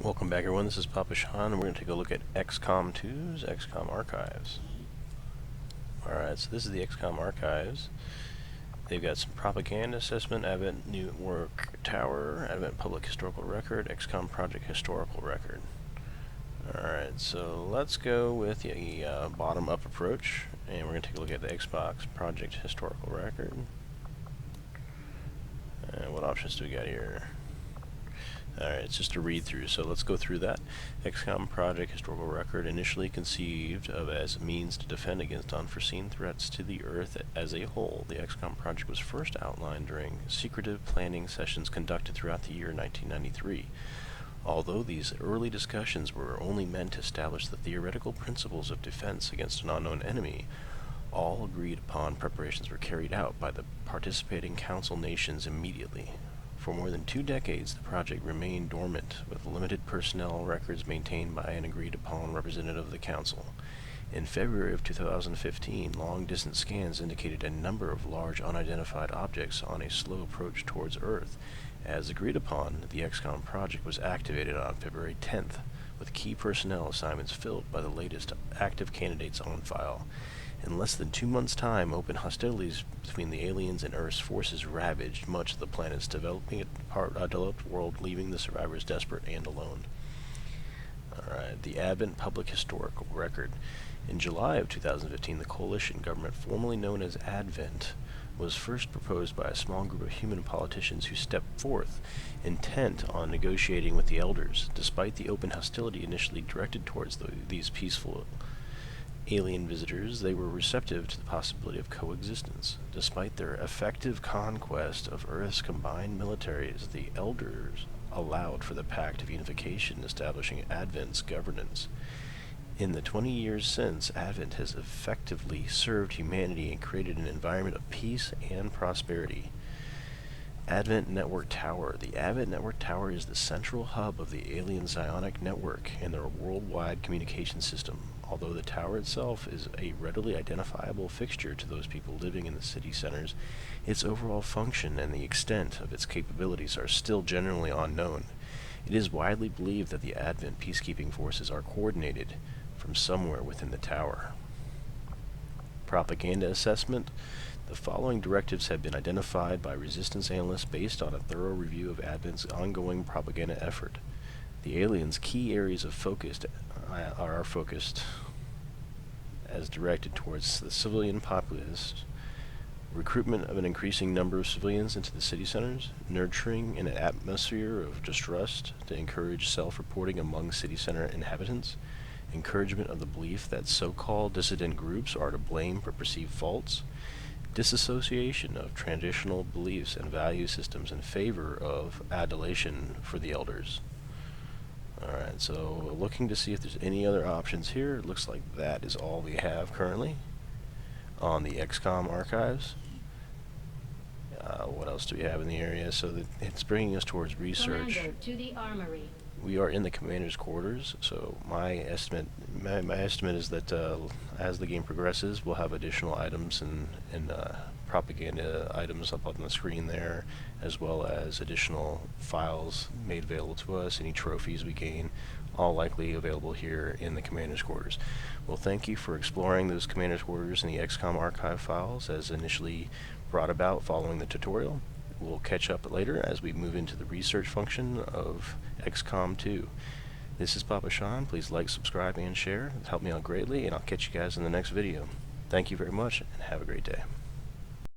Welcome back, everyone. This is Papa Sean, and we're going to take a look at XCOM2's XCOM Archives. Alright, so this is the XCOM Archives. They've got some propaganda assessment, Advent Network Tower, Advent Public Historical Record, XCOM Project Historical Record. Alright, so let's go with the bottom-up approach, and we're going to take a look at the Xbox Project Historical Record. What options do we got here? Alright, it's just a read-through, so let's go through that. XCOM Project Historical Record, initially conceived of as a means to defend against unforeseen threats to the Earth as a whole. The XCOM project was first outlined during secretive planning sessions conducted throughout the year 1993. Although these early discussions were only meant to establish the theoretical principles of defense against an unknown enemy, all agreed upon preparations were carried out by the participating Council nations immediately. For more than 2 decades, the project remained dormant, with limited personnel records maintained by an agreed-upon representative of the Council. In February of 2015, long-distance scans indicated a number of large unidentified objects on a slow approach towards Earth. As agreed upon, the XCOM project was activated on February 10th, with key personnel assignments filled by the latest active candidates on file. In less than 2 months' time, open hostilities between the aliens and Earth's forces ravaged much of the planet's developed world, leaving the survivors desperate and alone. Alright, the Advent Public Historical Record. In July of 2015, the coalition government, formerly known as Advent, was first proposed by a small group of human politicians who stepped forth, intent on negotiating with the elders. Despite the open hostility initially directed towards these peaceful alien visitors, they were receptive to the possibility of coexistence. Despite their effective conquest of Earth's combined militaries, the elders allowed for the Pact of Unification, establishing Advent's governance. In the 20 years since, Advent has effectively served humanity and created an environment of peace and prosperity. Advent Network Tower. The Advent Network Tower is the central hub of the alien psionic network and their worldwide communication system. Although the tower itself is a readily identifiable fixture to those people living in the city centers, its overall function and the extent of its capabilities are still generally unknown. It is widely believed that the Advent peacekeeping forces are coordinated from somewhere within the tower. Propaganda assessment. The following directives have been identified by resistance analysts based on a thorough review of Advent's ongoing propaganda effort. The aliens' key areas of focus are focused as directed towards the civilian populace, recruitment of an increasing number of civilians into the city centers, nurturing an atmosphere of distrust to encourage self-reporting among city center inhabitants, encouragement of the belief that so-called dissident groups are to blame for perceived faults, disassociation of traditional beliefs and value systems in favor of adulation for the elders. Alright, so looking to see if there's any other options here. It looks like that is all we have currently on the XCOM archives. What else do we have in the area? So it's bringing us towards research. Commander, to the armory. We are in the commander's quarters, so my estimate is that as the game progresses, we'll have additional items and propaganda items up on the screen there, as well as additional files made available to us, any trophies we gain, all likely available here in the commander's quarters. Well, thank you for exploring those commander's quarters and the XCOM archive files as initially brought about following the tutorial. We'll catch up later as we move into the research function of XCOM2. This is Papa Sean. Please like, subscribe, and share. It'll help me out greatly, and I'll catch you guys in the next video. Thank you very much, and have a great day.